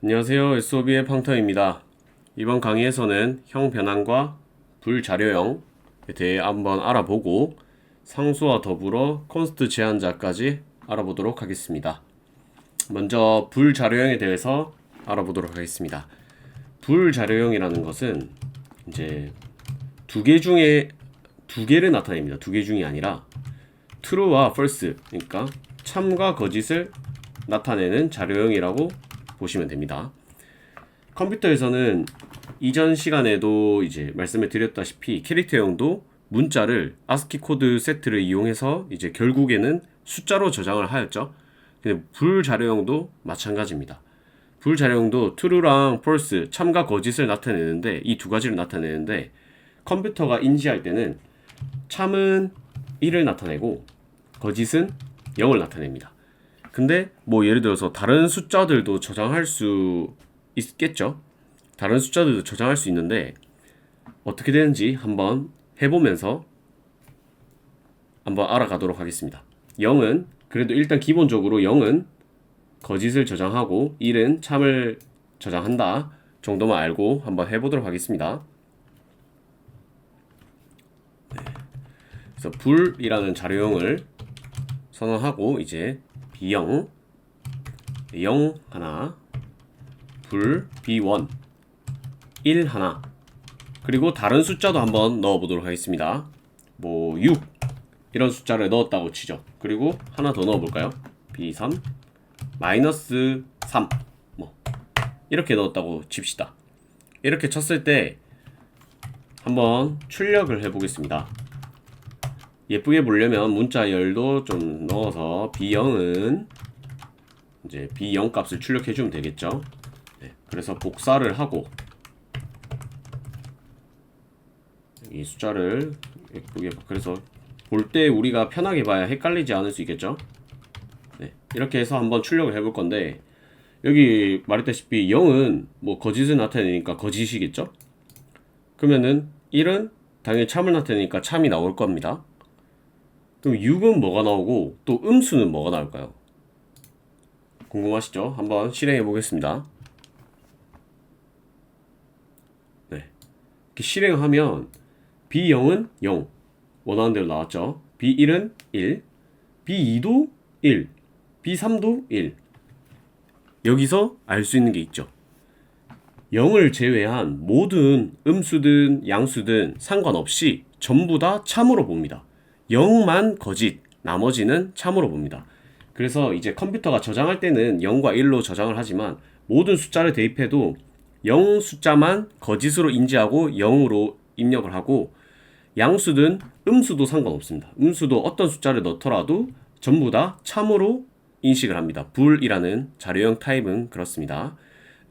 안녕하세요. SOB의 팡터입니다. 이번 강의에서는 형 변환과 불자료형에 대해 한번 알아보고 상수와 더불어 콘스트 제한자까지 알아보도록 하겠습니다. 먼저 불자료형에 대해서 알아보도록 하겠습니다. 불자료형이라는 것은 이제 두 개를 나타냅니다. 두 개 중이 아니라 true와 false, 그러니까 참과 거짓을 나타내는 자료형이라고 보시면 됩니다. 컴퓨터에서는 이전 시간에도 이제 말씀을 드렸다시피 캐릭터형도 문자를 ASCII 코드 세트를 이용해서 이제 결국에는 숫자로 저장을 하였죠. 근데 불자료형도 마찬가지입니다. 불자료형도 true랑 false, 참과 거짓을 나타내는데 이 두 가지를 나타내는데 컴퓨터가 인지할 때는 참은 1을 나타내고 거짓은 0을 나타냅니다. 근데 뭐 예를 들어서 다른 숫자들도 저장할 수 있겠죠. 다른 숫자들도 저장할 수 있는데 어떻게 되는지 한번 해보면서 한번 알아가도록 하겠습니다. 0은 그래도 일단 기본적으로 0은 거짓을 저장하고 1은 참을 저장한다 정도만 알고 한번 해보도록 하겠습니다. 그래서 불이라는 자료형을 선언하고 이제 B0 0 하나 불 B1 1 하나 그리고 다른 숫자도 한번 넣어보도록 하겠습니다. 뭐 6 이런 숫자를 넣었다고 치죠. 그리고 하나 더 넣어볼까요? B3 마이너스 3 뭐 이렇게 넣었다고 칩시다. 이렇게 쳤을 때 한번 출력을 해보겠습니다. 예쁘게 보려면 문자 열도 좀 넣어서 B0은 이제 B0 값을 출력해주면 되겠죠. 네, 그래서 복사를 하고 이 숫자를 예쁘게 그래서 볼 때 우리가 편하게 봐야 헷갈리지 않을 수 있겠죠. 네, 이렇게 해서 한번 출력을 해볼 건데 여기 말했다시피 0은 뭐 거짓을 나타내니까 거짓이겠죠. 그러면은 1은 당연히 참을 나타내니까 참이 나올 겁니다. 그럼 6은 뭐가 나오고 또 음수는 뭐가 나올까요? 궁금하시죠? 한번 실행해 보겠습니다. 네, 이렇게 실행하면 B0은 0 원하는 대로 나왔죠. B1은 1 B2도 1 B3도 1 여기서 알 수 있는 게 있죠. 0을 제외한 모든 음수든 양수든 상관없이 전부 다 참으로 봅니다. 0만 거짓, 나머지는 참으로 봅니다. 그래서 이제 컴퓨터가 저장할 때는 0과 1로 저장을 하지만 모든 숫자를 대입해도 0 숫자만 거짓으로 인지하고 0으로 입력을 하고 양수든 음수도 상관없습니다. 음수도 어떤 숫자를 넣더라도 전부 다 참으로 인식을 합니다. 불이라는 자료형 타입은 그렇습니다.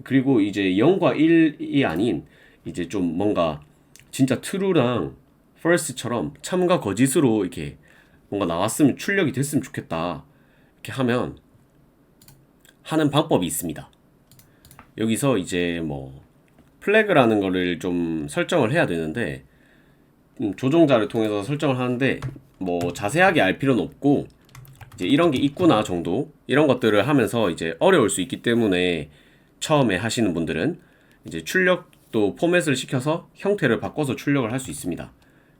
그리고 이제 0과 1이 아닌 이제 좀 뭔가 진짜 true랑 false처럼 참과 거짓으로 이렇게 뭔가 나왔으면 출력이 됐으면 좋겠다. 이렇게 하면 하는 방법이 있습니다. 여기서 이제 뭐 플래그라는 거를 좀 설정을 해야 되는데 조종자를 통해서 설정을 하는데 뭐 자세하게 알 필요는 없고 이제 이런 게 있구나 정도 이런 것들을 하면서 이제 어려울 수 있기 때문에 처음에 하시는 분들은 이제 출력도 포맷을 시켜서 형태를 바꿔서 출력을 할 수 있습니다.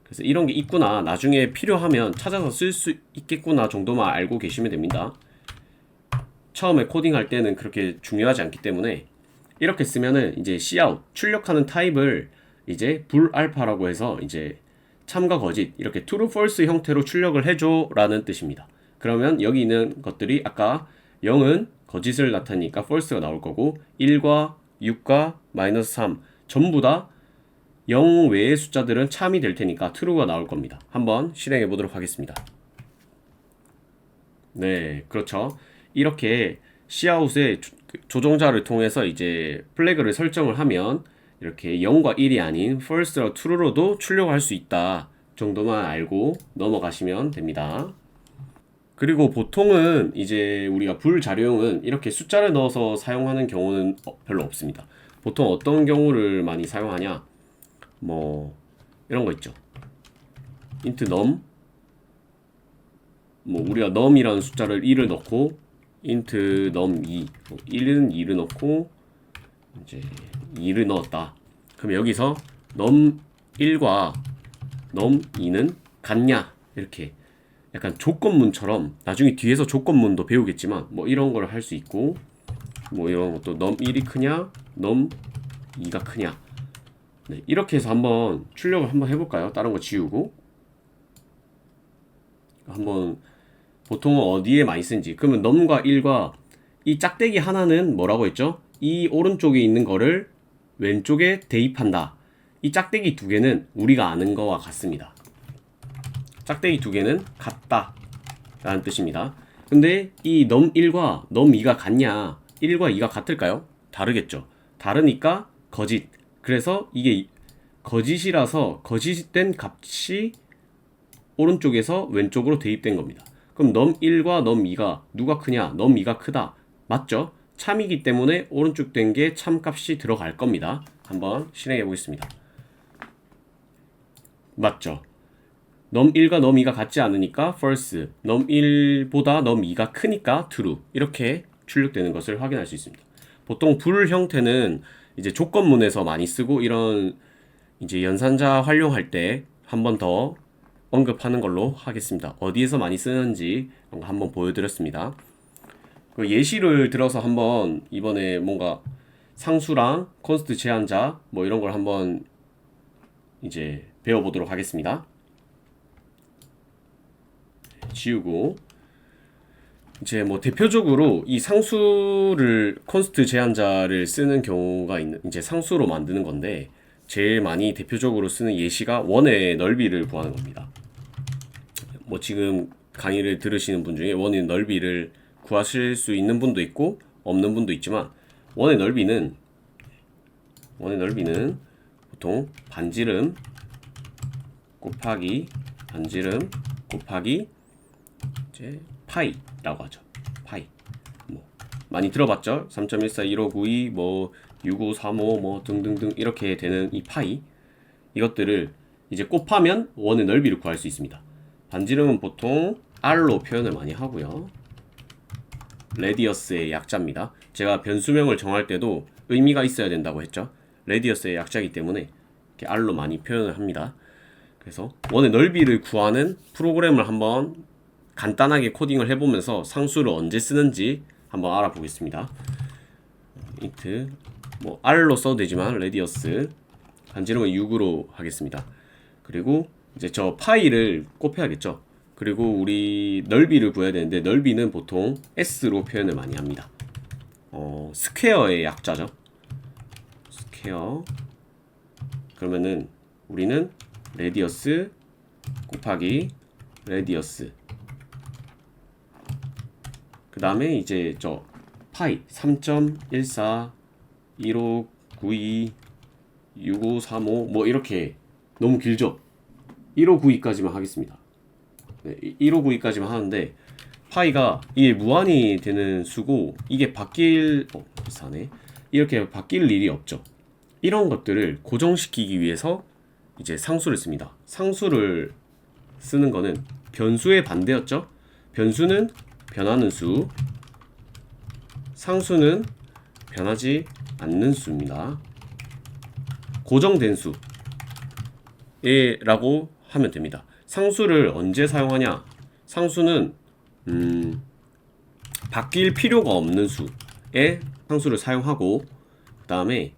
그래서 이런 게 있구나 나중에 필요하면 찾아서 쓸 수 있겠구나 정도만 알고 계시면 됩니다. 처음에 코딩할 때는 그렇게 중요하지 않기 때문에 이렇게 쓰면은 이제 cout 출력하는 타입을 이제 불알파라고 해서 이제 참과 거짓 이렇게 true false 형태로 출력을 해줘 라는 뜻입니다. 그러면 여기 있는 것들이 아까 0은 거짓을 나타내니까 false가 나올 거고 1과 6과 마이너스 3 전부 다 0 외의 숫자들은 참이 될 테니까 true가 나올 겁니다. 한번 실행해 보도록 하겠습니다. 네, 그렇죠. 이렇게 cout의 조종자를 통해서 이제 플래그를 설정을 하면 이렇게 0과 1이 아닌 false와 true로도 출력할 수 있다 정도만 알고 넘어가시면 됩니다. 그리고 보통은 이제 우리가 불자료형은 이렇게 숫자를 넣어서 사용하는 경우는 별로 없습니다. 보통 어떤 경우를 많이 사용하냐 뭐 이런 거 있죠. int num 뭐 우리가 num이라는 숫자를 1을 넣고 int num 2 1은 2를 넣고 이제 2를 넣었다. 그럼 여기서 num1과 num2는 같냐 이렇게 약간 조건문처럼 나중에 뒤에서 조건문도 배우겠지만 뭐 이런 걸 할 수 있고 뭐 이런 것도 num1이 크냐 num2가 크냐 네, 이렇게 해서 한번 출력을 한번 해볼까요? 다른 거 지우고 한번 보통은 어디에 많이 쓰는지. 그러면 num과 1과 이 짝대기 하나는 뭐라고 했죠? 이 오른쪽에 있는 거를 왼쪽에 대입한다. 이 짝대기 두 개는 우리가 아는 거와 같습니다. 짝대기 두 개는 같다 라는 뜻입니다. 근데 이 num1과 num2가 같냐? 1과 2가 같을까요? 다르겠죠. 다르니까 거짓. 그래서 이게 거짓이라서 거짓된 값이 오른쪽에서 왼쪽으로 대입된 겁니다. 그럼 num1과 num2가 누가 크냐? num2가 크다. 맞죠? 참이기 때문에 오른쪽 된 게 참값이 들어갈 겁니다. 한번 실행해 보겠습니다. 맞죠? num1과 num2가 같지 않으니까 false, num1보다 num2가 크니까 true 이렇게 출력되는 것을 확인할 수 있습니다. 보통 불 형태는 이제 조건문에서 많이 쓰고 이런 이제 연산자 활용할 때 한 번 더 언급하는 걸로 하겠습니다. 어디에서 많이 쓰는지 한번 보여드렸습니다. 그 예시를 들어서 한번 이번에 뭔가 상수랑 콘스트 제한자 뭐 이런 걸 한번 이제 배워보도록 하겠습니다. 지우고 이제 뭐 대표적으로 이 상수를 콘스트 제한자를 쓰는 경우가 있는 이제 상수로 만드는 건데 제일 많이 대표적으로 쓰는 예시가 원의 넓이를 구하는 겁니다. 뭐 지금 강의를 들으시는 분 중에 원의 넓이를 구하실 수 있는 분도 있고 없는 분도 있지만 원의 넓이는 보통 반지름 곱하기 반지름 곱하기 이제 파이라고 하죠. 파이. 뭐 많이 들어봤죠? 3.141592 뭐 6535 뭐 등등등 이렇게 되는 이 파이 이것들을 이제 곱하면 원의 넓이를 구할 수 있습니다. 반지름은 보통 r로 표현을 많이 하고요. 레디어스의 약자입니다. 제가 변수명을 정할 때도 의미가 있어야 된다고 했죠. 레디어스의 약자이기 때문에 이렇게 r로 많이 표현을 합니다. 그래서 원의 넓이를 구하는 프로그램을 한번 간단하게 코딩을 해보면서 상수를 언제 쓰는지 한번 알아보겠습니다. int 뭐 r로 써도 되지만 레디어스 반지름은 6으로 하겠습니다. 그리고 이제 저 파이를 곱해야겠죠. 그리고 우리 넓이를 구해야 되는데 넓이는 보통 s로 표현을 많이 합니다. 스퀘어의 약자죠. 스퀘어 그러면은 우리는 레디어스 곱하기 레디어스 그 다음에 이제 저 파이 3.14 1592 6535 뭐 이렇게 너무 길죠? 1592까지만 하겠습니다. 네, 1592까지만 하는데 파이가 이게 무한이 되는 수고 이게 바뀔 비슷하네. 이렇게 바뀔 일이 없죠. 이런 것들을 고정시키기 위해서 이제 상수를 씁니다. 상수를 쓰는 거는 변수의 반대였죠. 변수는 변하는 수, 상수는 변하지 않는 수입니다. 고정된 수라고 하면 됩니다. 상수를 언제 사용하냐? 상수는 바뀔 필요가 없는 수에 상수를 사용하고 그 다음에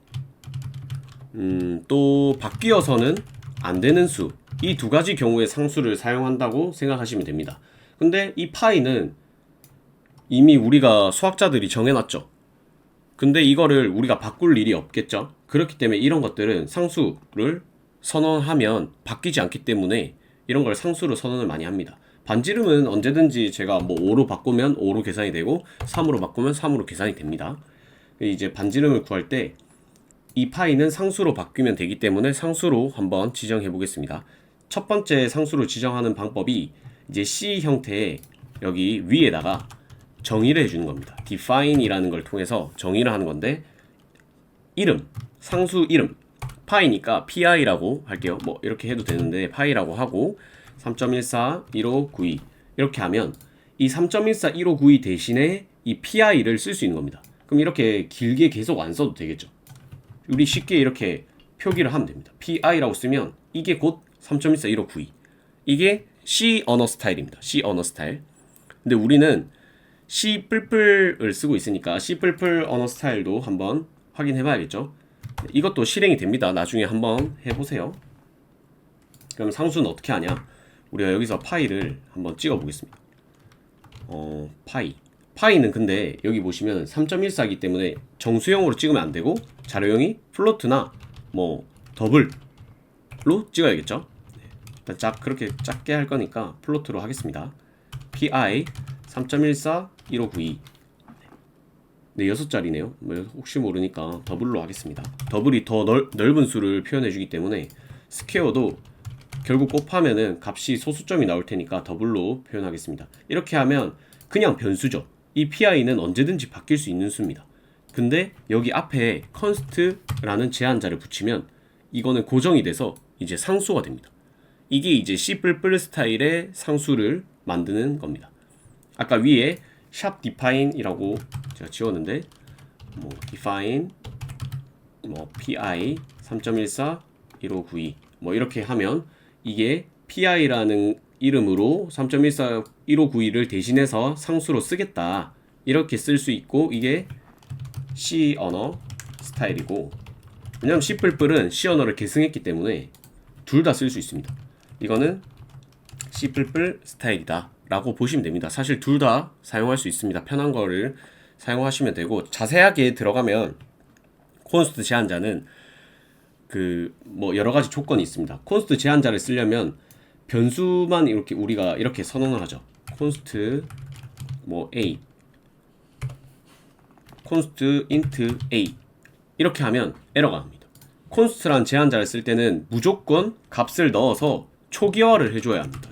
또 바뀌어서는 안 되는 수 이 두 가지 경우에 상수를 사용한다고 생각하시면 됩니다. 근데 이 파이는 이미 우리가 수학자들이 정해놨죠. 근데 이거를 우리가 바꿀 일이 없겠죠. 그렇기 때문에 이런 것들은 상수를 선언하면 바뀌지 않기 때문에 이런 걸 상수로 선언을 많이 합니다. 반지름은 언제든지 제가 뭐 5로 바꾸면 5로 계산이 되고 3으로 바꾸면 3으로 계산이 됩니다. 이제 반지름을 구할 때 이 파이는 상수로 바뀌면 되기 때문에 상수로 한번 지정해 보겠습니다. 첫 번째 상수로 지정하는 방법이 이제 C 형태의 여기 위에다가 정의를 해주는 겁니다. define이라는 걸 통해서 정의를 하는 건데 이름, 상수 이름 파이니까 pi라고 할게요. 뭐 이렇게 해도 되는데 파이라고 하고 3.14 1592 이렇게 하면 이 3.14 1592 대신에 이 pi를 쓸 수 있는 겁니다. 그럼 이렇게 길게 계속 안 써도 되겠죠. 우리 쉽게 이렇게 표기를 하면 됩니다. PI라고 쓰면 이게 곧 3.141592. 이게 C 언어 스타일입니다. C 언어 스타일. 근데 우리는 C 뿔뿔을 쓰고 있으니까 C 뿔뿔 언어 스타일도 한번 확인해 봐야겠죠. 이것도 실행이 됩니다. 나중에 한번 해보세요. 그럼 상수는 어떻게 하냐? 우리가 여기서 파이를 한번 찍어 보겠습니다. 파이는 근데 여기 보시면 3.14이기 때문에 정수형으로 찍으면 안 되고 자료형이 플로트나 뭐 더블로 찍어야겠죠. 일단 그렇게 작게 할 거니까 플로트로 하겠습니다. pi 3.141592. 네, 6자리네요. 뭐 혹시 모르니까 더블로 하겠습니다. 더블이 더 넓은 수를 표현해 주기 때문에 스퀘어도 결국 곱하면은 값이 소수점이 나올 테니까 더블로 표현하겠습니다. 이렇게 하면 그냥 변수죠. 이 pi는 언제든지 바뀔 수 있는 수입니다. 근데 여기 앞에 const라는 제한자를 붙이면 이거는 고정이 돼서 이제 상수가 됩니다. 이게 이제 C++ 스타일의 상수를 만드는 겁니다. 아까 위에 샵 define이라고 제가 지웠는데 뭐 define 뭐 pi 3.141592 뭐 이렇게 하면 이게 pi라는 이름으로 3.141592를 대신해서 상수로 쓰겠다 이렇게 쓸 수 있고, 이게 C 언어 스타일이고, 왜냐면 C++은 C 언어를 계승했기 때문에 둘 다 쓸 수 있습니다. 이거는 C++ 스타일이다 라고 보시면 됩니다. 사실 둘 다 사용할 수 있습니다. 편한 거를 사용하시면 되고, 자세하게 들어가면 콘스트 제한자는 그 뭐 여러 가지 조건이 있습니다. 콘스트 제한자를 쓰려면 변수만 이렇게 우리가 이렇게 선언을 하죠. 콘스트 뭐 a, 콘스트 int a 이렇게 하면 에러가 납니다. 콘스트란 제한자를 쓸 때는 무조건 값을 넣어서 초기화를 해줘야 합니다.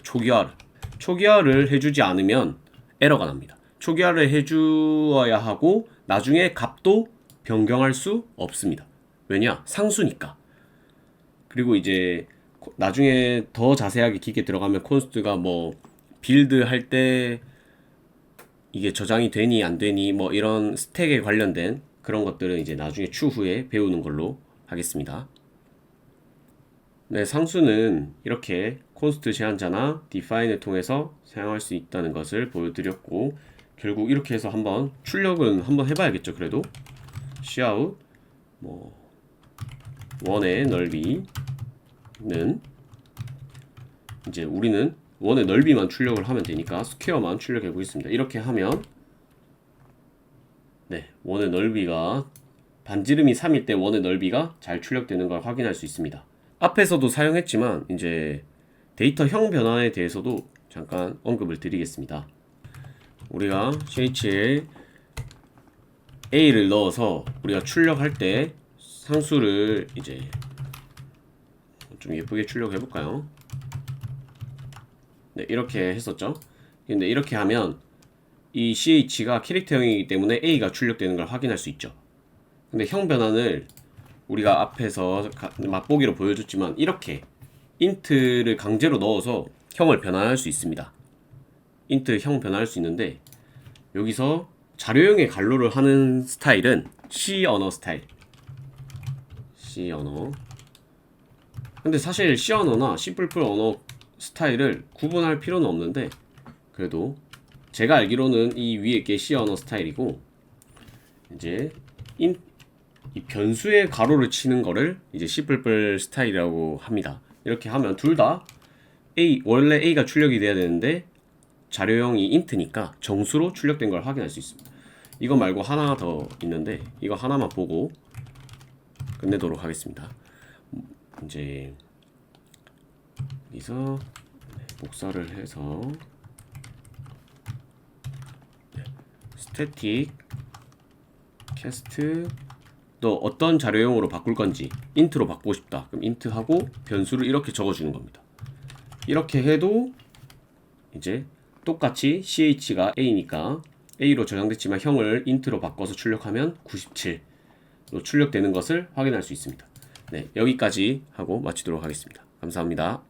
초기화를 해주지 않으면 에러가 납니다. 초기화를 해주어야 하고 나중에 값도 변경할 수 없습니다. 왜냐? 상수니까. 그리고 이제 나중에 더 자세하게 깊게 들어가면 콘스트가 뭐 빌드 할 때 이게 저장이 되니 안 되니 뭐 이런 스택에 관련된 그런 것들은 이제 나중에 추후에 배우는 걸로 하겠습니다. 네, 상수는 이렇게 콘스트 제한자나 define을 통해서 사용할 수 있다는 것을 보여드렸고, 결국 이렇게 해서 한번 출력은 한번 해봐야겠죠. 그래도 cout 뭐 원의 넓이는 이제 우리는 원의 넓이만 출력을 하면 되니까 스퀘어만 출력해 보겠습니다. 이렇게 하면 네, 원의 넓이가 반지름이 3일 때 원의 넓이가 잘 출력되는 걸 확인할 수 있습니다. 앞에서도 사용했지만 이제 데이터형 변환에 대해서도 잠깐 언급을 드리겠습니다. 우리가 CH에 A를 넣어서 우리가 출력할 때 상수를 이제 좀 예쁘게 출력해 볼까요? 네, 이렇게 했었죠. 근데 이렇게 하면 이 CH가 캐릭터형이기 때문에 A가 출력되는 걸 확인할 수 있죠. 근데 형 변환을 우리가 앞에서 맛보기로 보여줬지만 이렇게 int를 강제로 넣어서 형을 변환할 수 있습니다. int 형 변환할 수 있는데, 여기서 자료형의 갈로를 하는 스타일은 C 언어 스타일. C 언어. 근데 사실 C 언어나 C++ 언어 스타일을 구분할 필요는 없는데, 그래도 제가 알기로는 이 위에 게 C 언어 스타일이고, 이제 이 변수의 가로를 치는 거를 이제 C++ 스타일이라고 합니다. 이렇게 하면 둘 다 원래 A가 출력이 돼야 되는데 자료형이 int니까 정수로 출력된 걸 확인할 수 있습니다. 이거 말고 하나 더 있는데 이거 하나만 보고 끝내도록 하겠습니다. 이제 여기서 복사를 해서 스태틱 캐스트 너 어떤 자료형으로 바꿀 건지 int로 바꾸고 싶다. 그럼 int 하고 변수를 이렇게 적어주는 겁니다. 이렇게 해도 이제 똑같이 ch가 a니까 a로 저장됐지만 형을 int로 바꿔서 출력하면 97로 출력되는 것을 확인할 수 있습니다. 네, 여기까지 하고 마치도록 하겠습니다. 감사합니다.